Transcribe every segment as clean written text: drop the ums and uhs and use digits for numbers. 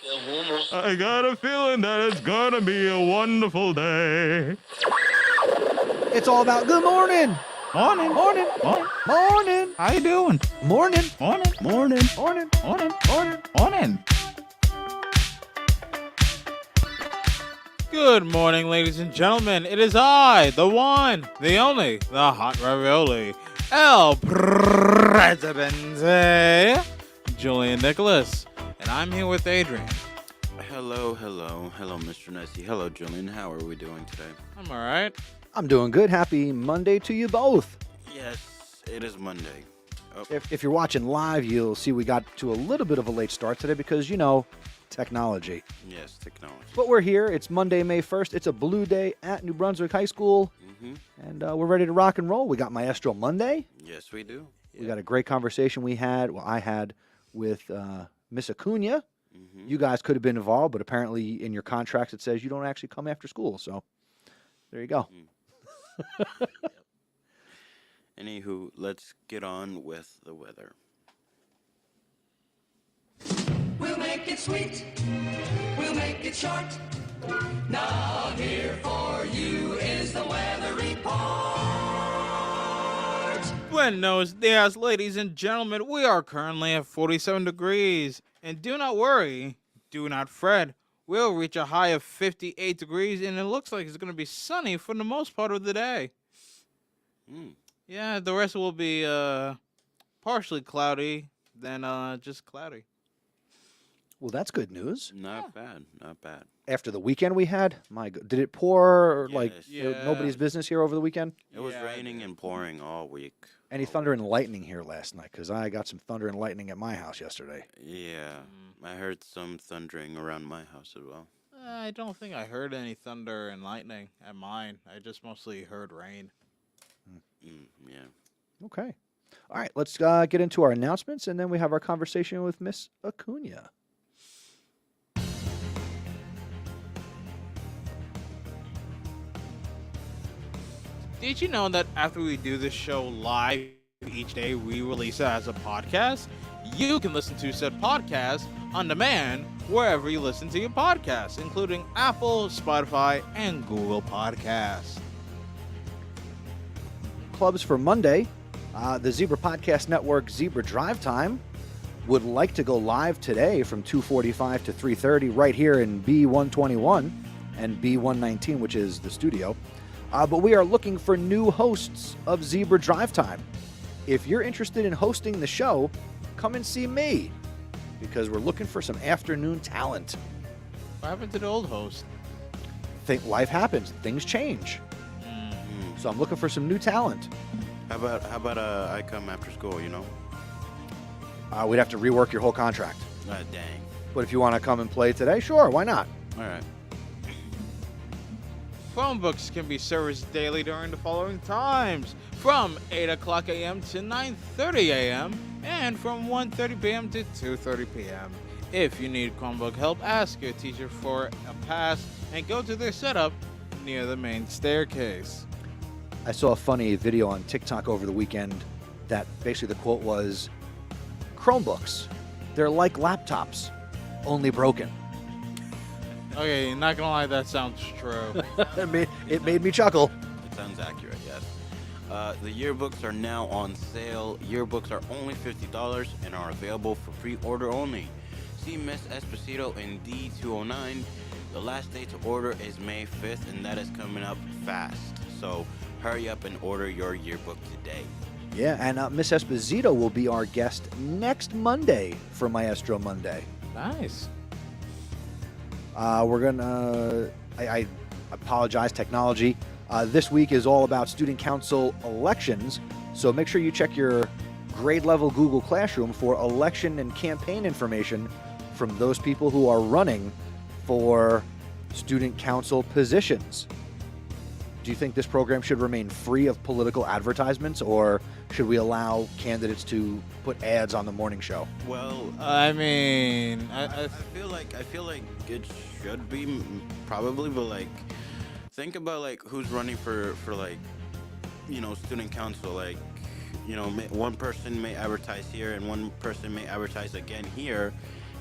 I got a feeling that it's gonna be a wonderful day. It's all about good morning. Morning. Morning. Morning. Morning. How you doing? Morning. Morning. Morning. Morning. Morning. Morning. Morning. Good morning, ladies and gentlemen. It is I, the one, the only, the hot ravioli, El Presidente, Julian Nicholas, and I'm here with Adrian. Hello, Mr. Nessie. Hello, Julian. How are we doing today? I'm all right. I'm doing good. Happy Monday to you both. Yes, it is Monday. Oh, If you're watching live, you'll see we got to a little bit of a late start today because, technology. yes, technology. But we're here. It's Monday, May 1st. It's a blue day at New Brunswick High School, and we're ready to rock and roll. We got Maestro Monday. Yes, we do. We got a great conversation I had with Miss Acuna. You guys could have been involved, but apparently in your contracts it says you don't actually come after school. So there you go. Anywho, let's get on with the weather. We'll make it sweet, we'll make it short. Now here for you is the weather report. Buenos dias, ladies and gentlemen. We are currently at 47 degrees. And do not worry, do not fret. We'll reach a high of 58 degrees, and it looks like it's going to be sunny for the most part of the day. Yeah, the rest will be partially cloudy, then just cloudy. Well, that's good news. Not bad. After the weekend we had, my God, did it pour Yes. nobody's business here over the weekend? It was Yeah, raining and pouring all week. Any thunder and lightning here last night? Because I got some thunder and lightning at my house yesterday. Yeah, I heard some thundering around my house as well. I don't think I heard any thunder and lightning at mine. I just mostly heard rain. Yeah. Okay. All right, let's get into our announcements, and then we have our conversation with Miss Acuna. Did you know that after we do this show live each day, we release it as a podcast? You can listen to said podcast on demand wherever you listen to your podcasts, including Apple, Spotify, and Google Podcasts. Clubs for Monday, the Zebra Podcast Network Zebra Drive Time would like to go live today from 2:45 to 3:30 right here in B121 and B119, which is the studio. But we are looking for new hosts of Zebra Drive Time. If you're interested in hosting the show, come and see me because we're looking for some afternoon talent. What happened to the old host? Think life happens, things change. So I'm looking for some new talent. How about I come after school? We'd have to rework your whole contract. Dang. But if you want to come and play today, sure, why not? All right. Chromebooks can be serviced daily during the following times: from 8 o'clock a.m. to 9:30 a.m. and from 1:30 p.m. to 2:30 p.m. If you need Chromebook help, ask your teacher for a pass and go to their setup near the main staircase. I saw a funny video on TikTok over the weekend that basically the quote was, Chromebooks, they're like laptops, only broken. Okay, not gonna lie, that sounds true. It made me chuckle. It sounds accurate, yes. The yearbooks are now on sale. Yearbooks are only $50 and are available for pre-order only. See Miss Esposito in D209. The last day to order is May 5th, and that is coming up fast. So hurry up and order your yearbook today. Yeah, and Miss Esposito will be our guest next Monday for Maestro Monday. Nice. We're gonna. I apologize, technology. This week is all about student council elections, so make sure you check your grade level Google Classroom for election and campaign information from those people who are running for student council positions. Do you think this program should remain free of political advertisements, or should we allow candidates to put ads on the morning show? Well, I mean, I feel like it should be probably, but think about who's running for student council. One person may advertise here and one person may advertise again here,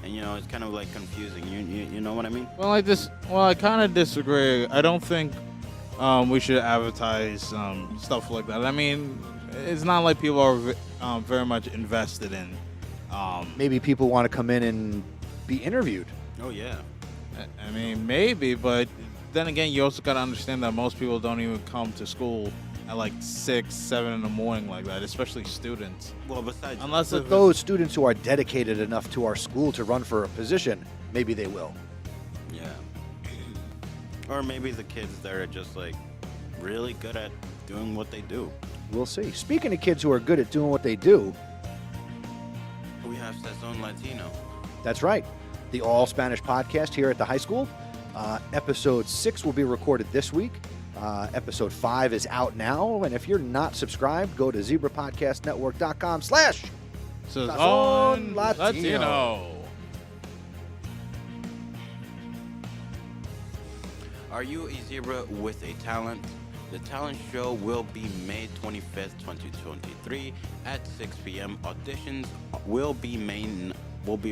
and it's kind of like confusing. You know what I mean? Well, I kind of disagree. I don't think we should advertise stuff like that. I mean, it's not like people are very much invested in. Maybe people want to come in and be interviewed. Oh yeah. I mean, maybe, but then again, you also got to understand that most people don't even come to school at like 6, 7 in the morning like that, especially students. Well, besides, Unless But if those students who are dedicated enough to our school to run for a position, maybe they will. yeah. Or maybe the kids that are just like really good at doing what they do. We'll see. Speaking of kids who are good at doing what they do, We have Sazon Latino. that's right. The All Spanish podcast here at the high school. Episode 6 will be recorded this week. Episode 5 is out now. And if you're not subscribed, go to zebrapodcastnetwork.com/ Sazon Latino. Latino. Are you a zebra with a talent? The talent show will be May 25th, 2023 at 6 p.m. Auditions will be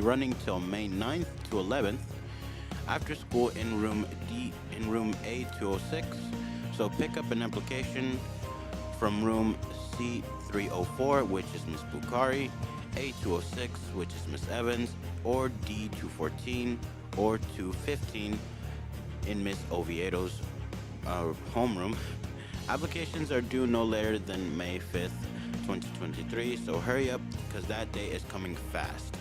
running till May 9th to 11th. After school in room A206. So pick up an application from room C304, which is Miss Bukhari, A206, which is Miss Evans, or D214 or 215 in Miss Oviedo's homeroom. Applications are due no later than May 5th, 2023, so hurry up because that day is coming fast.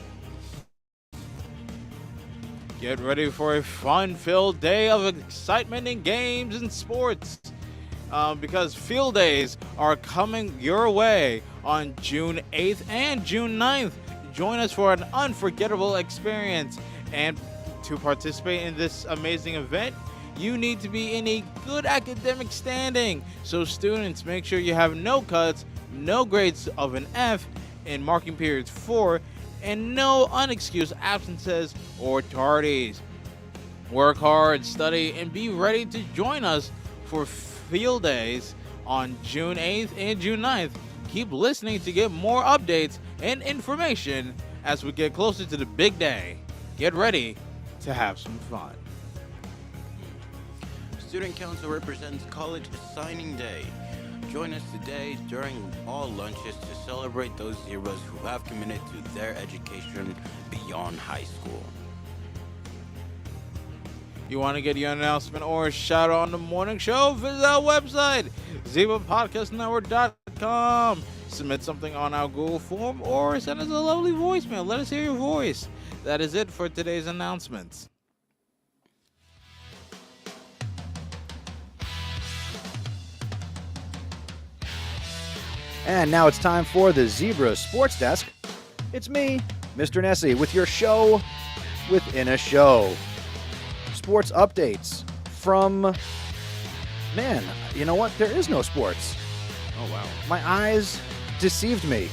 Get ready for a fun-filled day of excitement in games and sports. Because field days are coming your way on June 8th and June 9th. Join us for an unforgettable experience. And to participate in this amazing event, you need to be in a good academic standing. So students, make sure you have no cuts, no grades of an F in marking periods 4, and no unexcused absences or tardies. Work hard, study, and be ready to join us for field days on June 8th and June 9th. Keep listening to get more updates and information as we get closer to the big day. Get ready to have some fun. Student Council represents College Signing Day. Join us today during all lunches to celebrate those zebras who have committed to their education beyond high school. You want to get your announcement or a shout out on the morning show? Visit our website, zebrapodcastnetwork.com. Submit something on our Google form or send us a lovely voicemail. Let us hear your voice. That is it for today's announcements. And now it's time for the Zebra Sports Desk. It's me, Mr. Nessie, with your show within a show. Sports updates from... Man, you know what? There is no sports. Oh, wow. My eyes deceived me.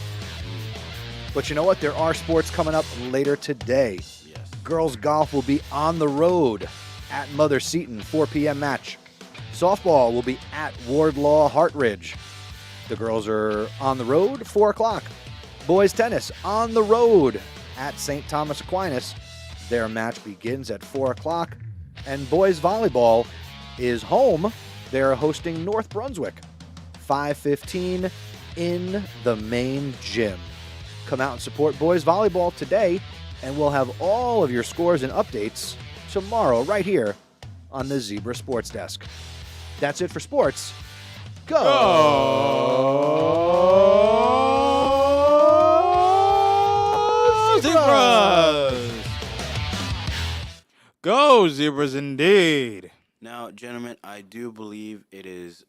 But you know what? There are sports coming up later today. Yes. Girls golf will be on the road at Mother Seton, 4 p.m. match. Softball will be at Wardlaw Hartridge. The girls are on the road, 4 o'clock. Boys tennis on the road at St. Thomas Aquinas. Their match begins at 4 o'clock. And boys volleyball is home. They're hosting North Brunswick, 5:15 in the main gym. Come out and support boys volleyball today, and we'll have all of your scores and updates tomorrow right here on the Zebra Sports Desk. That's it for sports. Go Zebras! Go Zebras indeed! Now, gentlemen, I do believe it is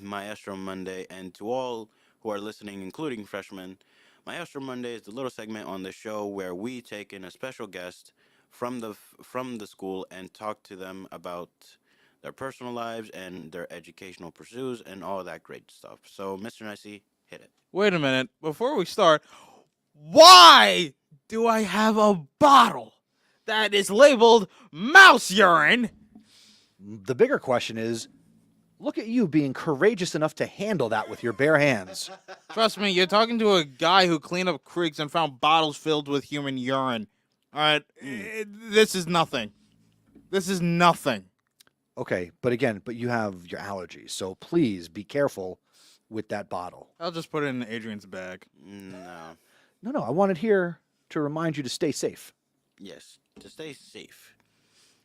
Maestro Monday, and to all who are listening, including freshmen, Maestro Monday is the little segment on the show where we take in a special guest from the school and talk to them about their personal lives and their educational pursuits and all that great stuff. So, Mr. Nessie, hit it. Wait a minute. Before we start, why do I have a bottle that is labeled mouse urine? The bigger question is, look at you being courageous enough to handle that with your bare hands. Trust me, you're talking to a guy who cleaned up creeks and found bottles filled with human urine. All right, this is nothing. This is nothing. Okay, but you have your allergies, so please be careful with that bottle. I'll just put it in Adrian's bag. No. No, I wanted here to remind you to stay safe. Yes, to stay safe.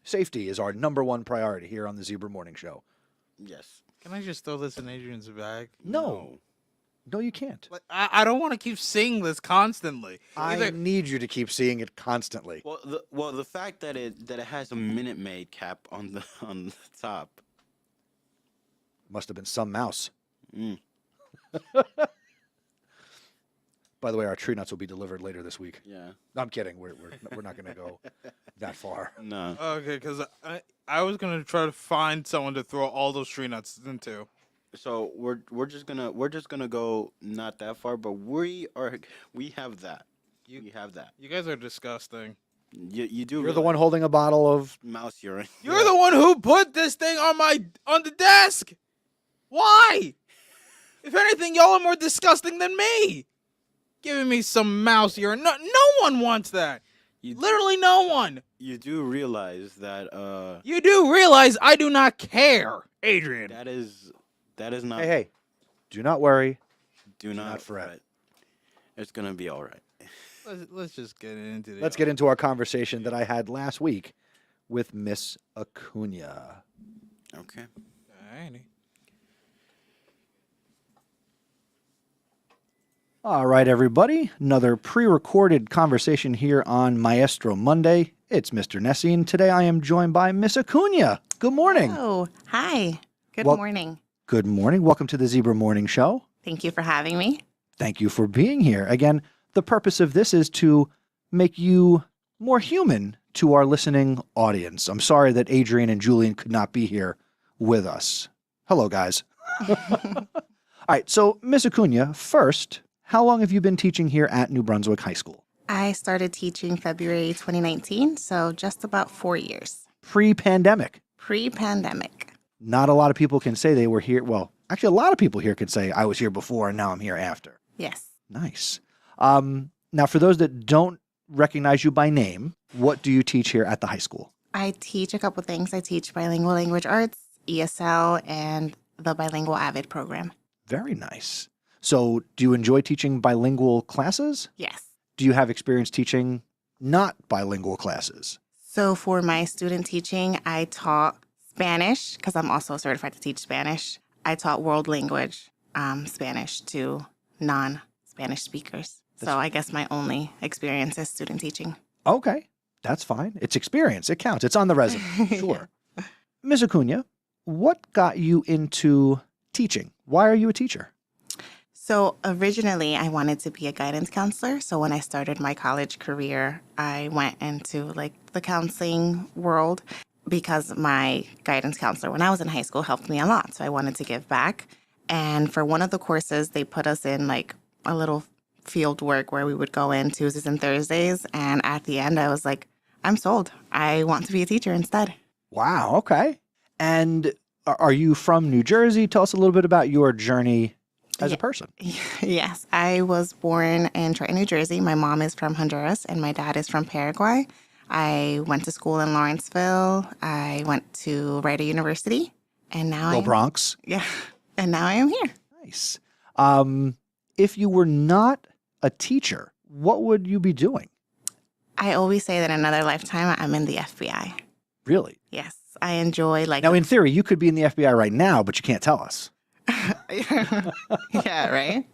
Safety is our #1 priority here on the Zebra Morning Show. Yes. Can I just throw this in Adrian's bag? No, you can't. Like, I don't want to keep seeing this constantly. I need you to keep seeing it constantly. Well, the fact that it has a Minute Maid cap on the top. Must have been some mouse. Mm. By the way, our tree nuts will be delivered later this week. Yeah. No, I'm kidding. We're not going to go that far. No. Okay, because I was gonna try to find someone to throw all those tree nuts into. So we're just gonna go not that far, but we have that. We have that. You guys are disgusting. You do. You're the one holding a bottle of. mouse urine. You're the one who put this thing on the desk. Why? If anything, y'all are more disgusting than me. Giving me some mouse urine. No one wants that. Literally no one. You do realize that You do realize I do not care, Adrian. that is not. Hey, do not worry. Do not fret. fret. It's gonna be all right. Let's just get into it. Let's get into our conversation that I had last week with Miss Acuna. Okay. Alrighty. All right, everybody. Another pre-recorded conversation here on Maestro Monday. It's Mr. Nessie, and today I am joined by Miss Acuna. Good morning. Oh, hi. Good Well- morning. Good morning. Welcome to the Zebra Morning Show. Thank you for having me. Thank you for being here. Again, the purpose of this is to make you more human to our listening audience. I'm sorry that Adrian and Julian could not be here with us. Hello, guys. All right, so Miss Acuna, first, how long have you been teaching here at New Brunswick High School? I started teaching February 2019, so just about 4 years. Pre-pandemic. Pre-pandemic. Not a lot of people can say they were here. Well, actually, a lot of people here could say I was here before and now I'm here after. Yes. Nice. Now, for those that don't recognize you by name, what do you teach here at the high school? I teach a couple things. I teach bilingual language arts, ESL, and the bilingual AVID program. Very nice. So do you enjoy teaching bilingual classes? Yes. Do you have experience teaching not bilingual classes? So for my student teaching, I taught Spanish, because I'm also certified to teach Spanish. I taught world language Spanish to non-Spanish speakers. So I guess my only experience is student teaching. Okay, that's fine. It's experience. It counts. It's on the resume. Sure. Ms. Acuna, what got you into teaching? Why are you a teacher? So originally, I wanted to be a guidance counselor. So when I started my college career, I went into like the counseling world because my guidance counselor when I was in high school helped me a lot. So I wanted to give back. And for one of the courses, they put us in like a little field work where we would go in Tuesdays and Thursdays. And at the end, I was like, I'm sold. I want to be a teacher instead. Wow. Okay. And are you from New Jersey? Tell us a little bit about your journey as a person. Yes, I was born in Trenton, New Jersey. My mom is from Honduras and my dad is from Paraguay. I went to school in Lawrenceville. I went to Rider University, and now Go Bronx. Yeah, and now I am here. Nice. If you were not a teacher, what would you be doing? I always say that in another lifetime, I'm in the FBI. Really? Yes, I enjoy like. Now, in theory, you could be in the FBI right now, but you can't tell us. Yeah, right.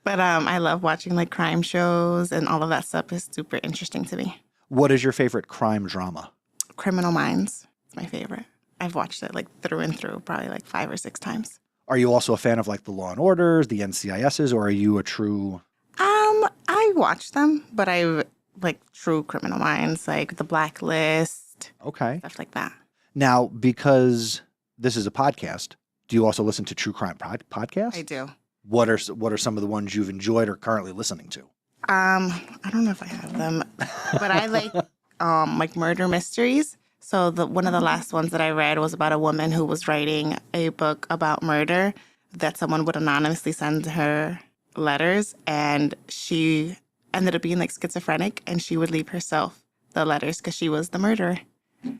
But I love watching like crime shows and all of that stuff is super interesting to me. What is your favorite crime drama? Criminal Minds is my favorite. I've watched it like through and through, probably like 5 or 6 times. Are you also a fan of like the Law and Orders, the NCISs, or are you a true? I watch them, but I like true Criminal Minds, like The Blacklist, Okay. stuff like that. Now, because this is a podcast, do you also listen to true crime podcasts? I do. What are some of the ones you've enjoyed or currently listening to? I don't know if I have them, but I like murder mysteries. So one of the last ones that I read was about a woman who was writing a book about murder that someone would anonymously send her letters, and she ended up being like schizophrenic, and she would leave herself the letters because she was the murderer.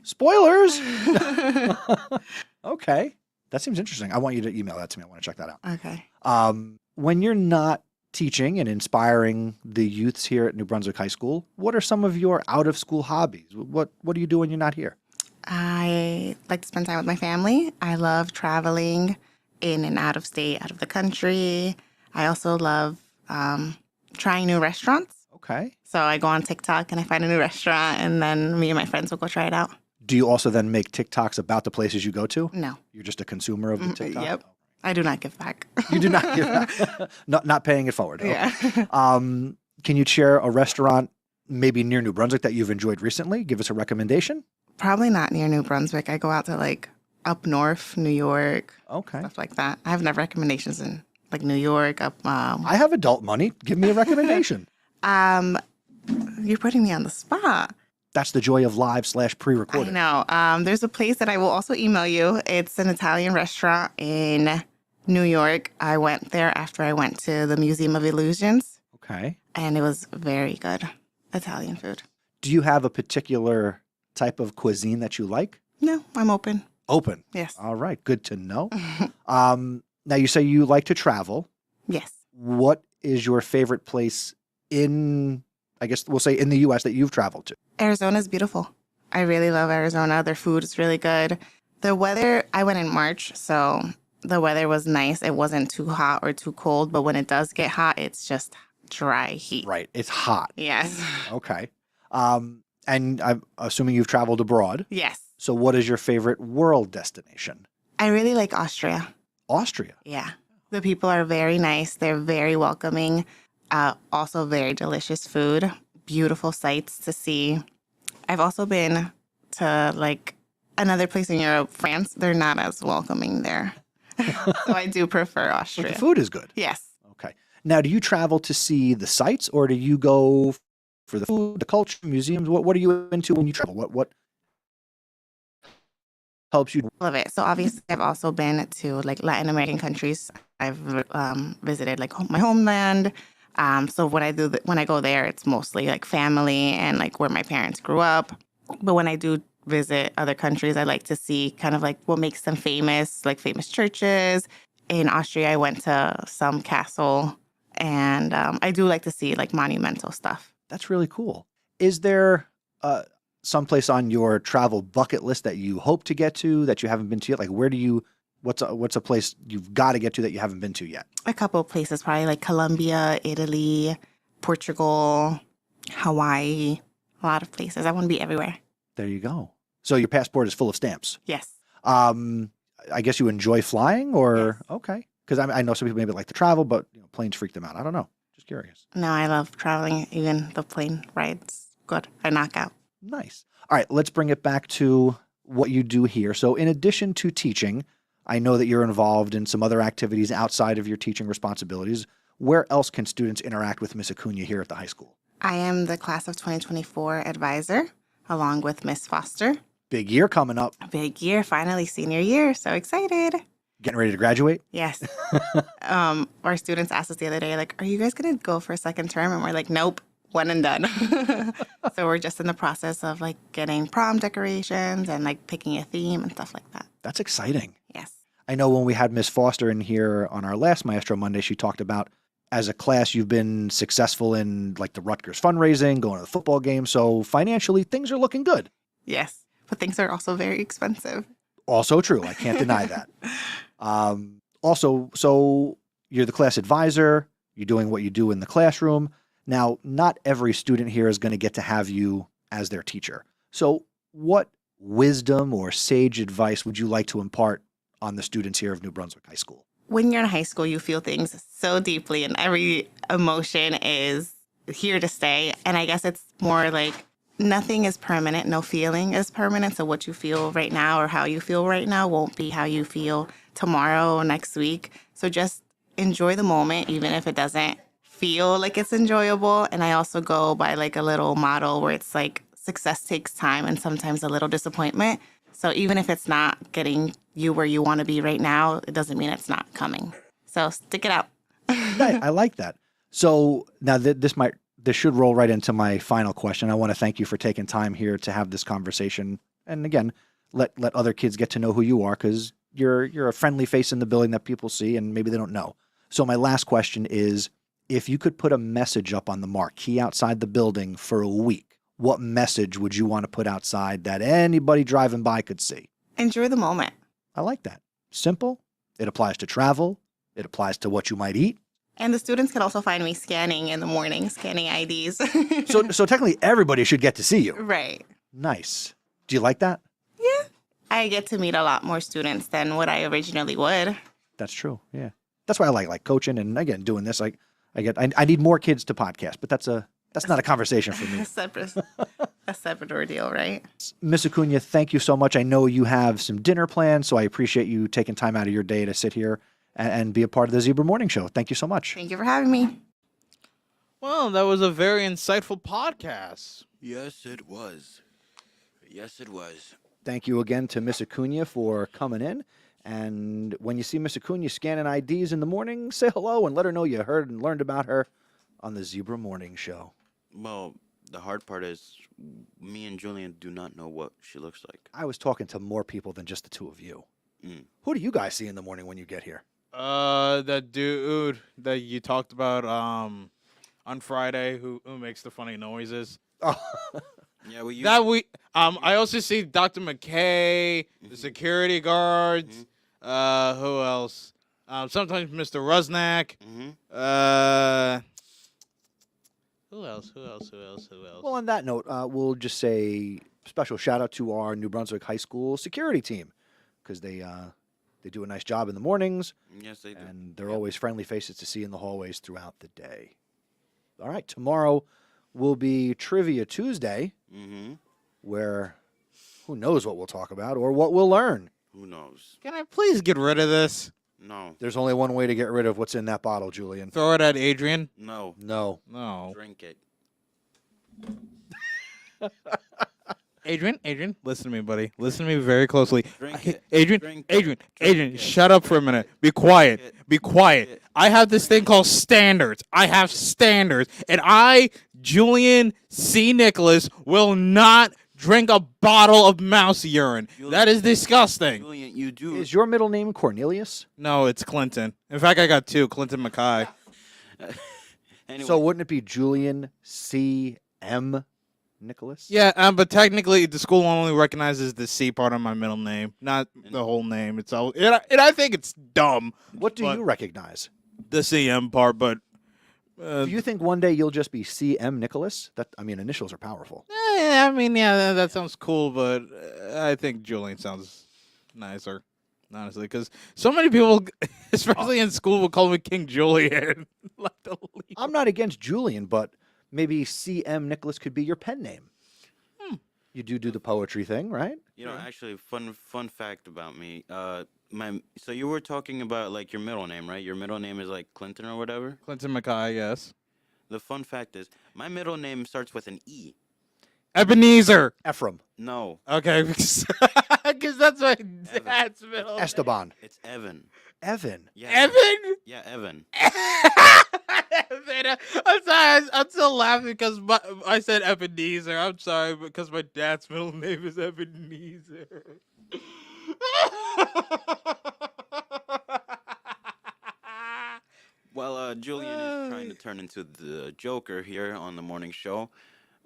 Spoilers. Okay. That seems interesting. I want you to email that to me. I want to check that out. Okay. When you're not teaching and inspiring the youths here at New Brunswick High School, what are some of your out-of-school hobbies? What do you do when you're not here? I like to spend time with my family. I love traveling in and out of state, out of the country. I also love trying new restaurants. Okay. So I go on TikTok and I find a new restaurant, and then me and my friends will go try it out. Do you also then make TikToks about the places you go to? No. You're just a consumer of the TikTok? Yep. I do not give back. You do not give back. not paying it forward. Okay. Yeah. Can you share a restaurant maybe near New Brunswick that you've enjoyed recently? Give us a recommendation. Probably not near New Brunswick. I go out to like up north, New York, Okay. stuff like that. I have no recommendations in like New York. I have adult money. Give me a recommendation. You're putting me on the spot. That's the joy of live / I pre-recorded. know. There's a place that I will also email you. It's an Italian restaurant in New York. I went there after I went to the Museum of Illusions, Okay. and it was very good Italian food. Do you have a particular type of cuisine that you like? No, I'm open. Open. Yes. All right. Good to know. Now you say you like to travel. Yes. What is your favorite place in, I guess we'll say in the U.S. that you've traveled to? Arizona's beautiful. I really love Arizona. Their food is really good. The weather, I went in March, so the weather was nice. It wasn't too hot or too cold, but when it does get hot, it's just dry heat. Right. It's hot. Yes. Okay. And I'm assuming you've traveled abroad. Yes. So what is your favorite world destination? I really like Austria. Austria. Yeah. The people are very nice. They're very welcoming. Also very delicious food. Beautiful sights to see. I've also been to like another place in Europe, France. They're not as welcoming there. So I do prefer But Austria. the food is good. Yes. Okay. Now, do you travel to see the sights or do you go for the food, the culture, museums? What are you into when you travel? What helps you? Love it. So obviously I've also been to like Latin American countries. I've visited like my homeland. So when I go there, it's mostly like family and like where my parents grew up. But when I do visit other countries, I like to see kind of like what makes them famous, like famous churches. In Austria, I went to some castle, and I do like to see like monumental stuff. That's really cool. Is there someplace on your travel bucket list that you hope to get to that you haven't been to yet? Like, what's a place you've got to get to that you haven't been to yet? A couple of places, probably like Colombia, Italy, Portugal, Hawaii, a lot of places. I want to be everywhere. There you go. So your passport is full of stamps. Yes. I guess you enjoy flying, or Yes. okay? Because I know some people maybe like to travel, but planes freak them out. I don't know. Just curious. No, I love traveling. Even the plane rides, good. I knock out. Nice. All right, let's bring it back to what you do here. So in addition to teaching, I know that you're involved in some other activities outside of your teaching responsibilities. Where else can students interact with Miss Acuna here at the high school? I am the class of 2024 advisor, along with Miss Foster. Big year coming up. Big year, finally senior year. So excited. Getting ready to graduate? Yes. Our students asked us the other day, like, are you guys going to go for a second term? And we're like, nope, one and done. So we're just in the process of like getting prom decorations and like picking a theme and stuff like that. That's exciting. Yes. I know when we had Miss Foster in here on our last Maestro Monday, she talked about as a class, you've been successful in like the Rutgers fundraising, going to the football game. So financially, things are looking good. Yes. But things are also very expensive. Also true. I can't deny that. Also, so you're the class advisor. You're doing what you do in the classroom. Now, not every student here is going to get to have you as their teacher. So what wisdom or sage advice would you like to impart on the students here of New Brunswick High School? When you're in high school, you feel things so deeply and every emotion is here to stay. And I guess it's more like nothing is permanent. No feeling is permanent. So what you feel right now or how you feel right now won't be how you feel tomorrow or next week. So just enjoy the moment, even if it doesn't feel like it's enjoyable. And I also go by like a little model where it's like success takes time and sometimes a little disappointment. So even if it's not getting you where you want to be right now, it doesn't mean it's not coming. So stick it out. Right, I like that. So now this might this should roll right into my final question. I want to thank you for taking time here to have this conversation. And again, let other kids get to know who you are, because you're a friendly face in the building that people see and maybe they don't know. So my last question is, if you could put a message up on the marquee outside the building for a week, what message would you want to put outside that anybody driving by could see? Enjoy the moment. I like that. Simple. It applies to travel. It applies to what you might eat. And the students can also find me scanning in the morning, scanning IDs. So technically everybody should get to see you. Right. Nice. Do you like that? Yeah. I get to meet a lot more students than what I originally would. That's true. Yeah. That's why I like coaching and again doing this. I need more kids to podcast, but that's not a conversation for me. A separate ordeal, right? Miss Acuna, thank you so much. I know you have some dinner plans, so I appreciate you taking time out of your day to sit here and be a part of the Zebra Morning Show. Thank you so much. Thank you for having me. Well, that was a very insightful podcast. Yes, it was. Yes, it was. Thank you again to Miss Acuna for coming in. And when you see Miss Acuna scanning IDs in the morning, say hello and let her know you heard and learned about her on the Zebra Morning Show. Well, the hard part is me and Julian do not know what she looks like. I was talking to more people than just the two of you. Who do you guys see in the morning when you get here? That dude that you talked about on Friday who makes the funny noises. Oh. Yeah, well, I also see Dr. McKay, the security guards. Who else? Sometimes Mr. Rusnak. Who else? Well, on that note, we'll just say special shout out to our New Brunswick High School security team, because they do a nice job in the mornings. Yes, they do. And they're always friendly faces to see in the hallways throughout the day. All right, tomorrow will be Trivia Tuesday, where who knows what we'll talk about or what we'll learn. Who knows? Can I please get rid of this? No. There's only one way to get rid of what's in that bottle, Julian. Throw it at Adrian? No. No. Drink it. Adrian, listen to me, buddy. Listen to me very closely. Drink it. Adrian, shut up for a minute. Be quiet. Be quiet. I have this thing called standards. I have standards. And I, Julian C. Nicholas, will not drink a bottle of mouse urine. Julian, that is disgusting. Julian, you do. Is your middle name Cornelius? No, it's Clinton. In fact, I got two. Clinton Mackay. Anyway. So wouldn't it be Julian C. M. Nicholas? Yeah, but technically the school only recognizes the C part of my middle name, not the whole name. It's all, and I think it's dumb. What do you recognize? The CM part, but do you think one day you'll just be C.M. Nicholas? Initials are powerful. that sounds cool, but I think Julian sounds nicer, honestly, because so many people, especially in school, will call me King Julian. I'm not against Julian, but maybe C.M. Nicholas could be your pen name. You do the poetry thing, right? You know, actually, fun fact about me. So you were talking about like your middle name, right? Your middle name is like Clinton or whatever. Clinton Mackay, yes. The fun fact is, my middle name starts with an E. Ebenezer. Ephraim. No. Okay, because that's my dad's middle name. Esteban. It's Evan. Evan. Yeah. Evan? Yeah, Evan. Evan. I'm sorry. I'm still laughing because I said Ebenezer. I'm sorry because my dad's middle name is Ebenezer. Well, Julian is trying to turn into the Joker here on the morning show.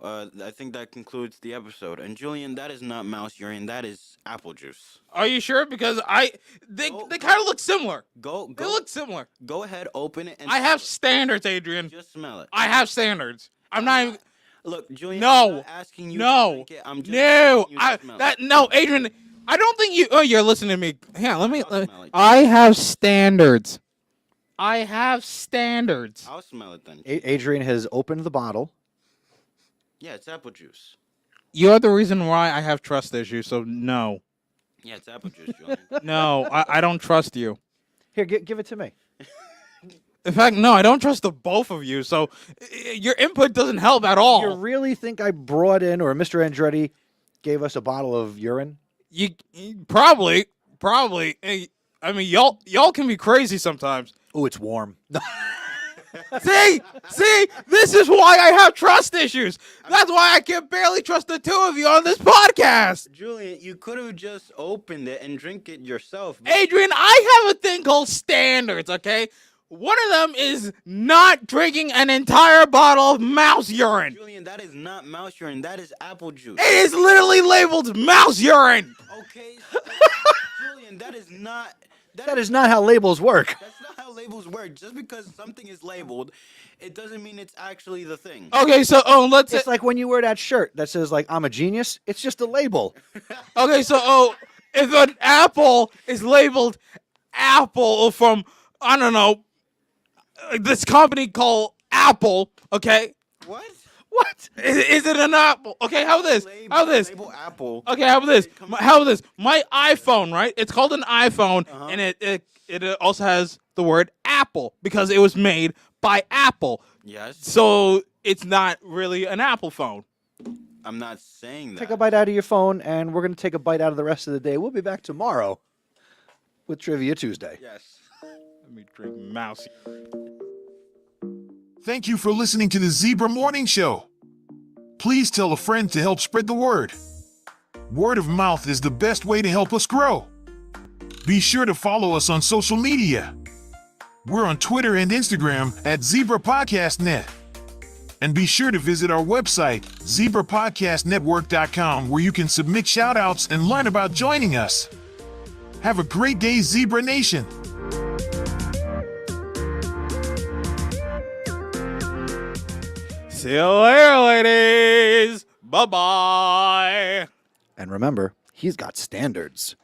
I think that concludes the episode. And Julian, that is not mouse urine. That is apple juice. Are you sure? Because they kind of look similar. They look similar. Go ahead, open it. And I have standards, Adrian. Just smell it. I have standards. I'm not even. Look, Julian. No. I'm not asking you No. to drink it. I'm just No. asking you to smell it. No, Adrian. I don't think you. Oh, you're listening to me. Yeah, let me. I'll smell it. I have standards. I have standards. I'll smell it then. Adrian has opened the bottle. Yeah, it's apple juice. You're the reason why I have trust issues. So no. Yeah, it's apple juice, Julian. No, I don't trust you. Here, give it to me. In fact, no, I don't trust the both of you. So your input doesn't help at all. You really think I brought in, or Mr. Andretti gave us a bottle of urine? You probably. Hey, I mean, y'all can be crazy sometimes. Oh, it's warm. See, this is why I have trust issues. That's why I can barely trust the two of you on this podcast. Julian, you could have just opened it and drink it yourself. Adrian, I have a thing called standards, okay? One of them is not drinking an entire bottle of mouse urine. Julian, that is not mouse urine. That is apple juice. It is literally labeled mouse urine. Okay, Julian, that is not. That is not how labels work. That's not how labels work. Just because something is labeled, it doesn't mean it's actually the thing. Okay, so let's say, It's like when you wear that shirt that says like I'm a genius. It's just a label. okay, so if an apple is labeled apple from I don't know this company called Apple, okay? What? What? Is it an apple? Okay, how this? How this? Label apple. Okay, how about this? How about this? My iPhone, right? It's called an iPhone, and it also has the word Apple because it was made by Apple. Yes. So it's not really an Apple phone. I'm not saying that. Take a bite out of your phone, and we're gonna take a bite out of the rest of the day. We'll be back tomorrow with Trivia Tuesday. Yes. Let me drink mouse. Thank you for listening to the Zebra Morning Show. Please tell a friend to help spread the word. Word of mouth is the best way to help us grow. Be sure to follow us on social media. We're on Twitter and Instagram at Zebra Podcast Net. And be sure to visit our website, zebrapodcastnetwork.com, where you can submit shout-outs and learn about joining us. Have a great day, Zebra Nation. See you later, ladies. Bye-bye. And remember, he's got standards.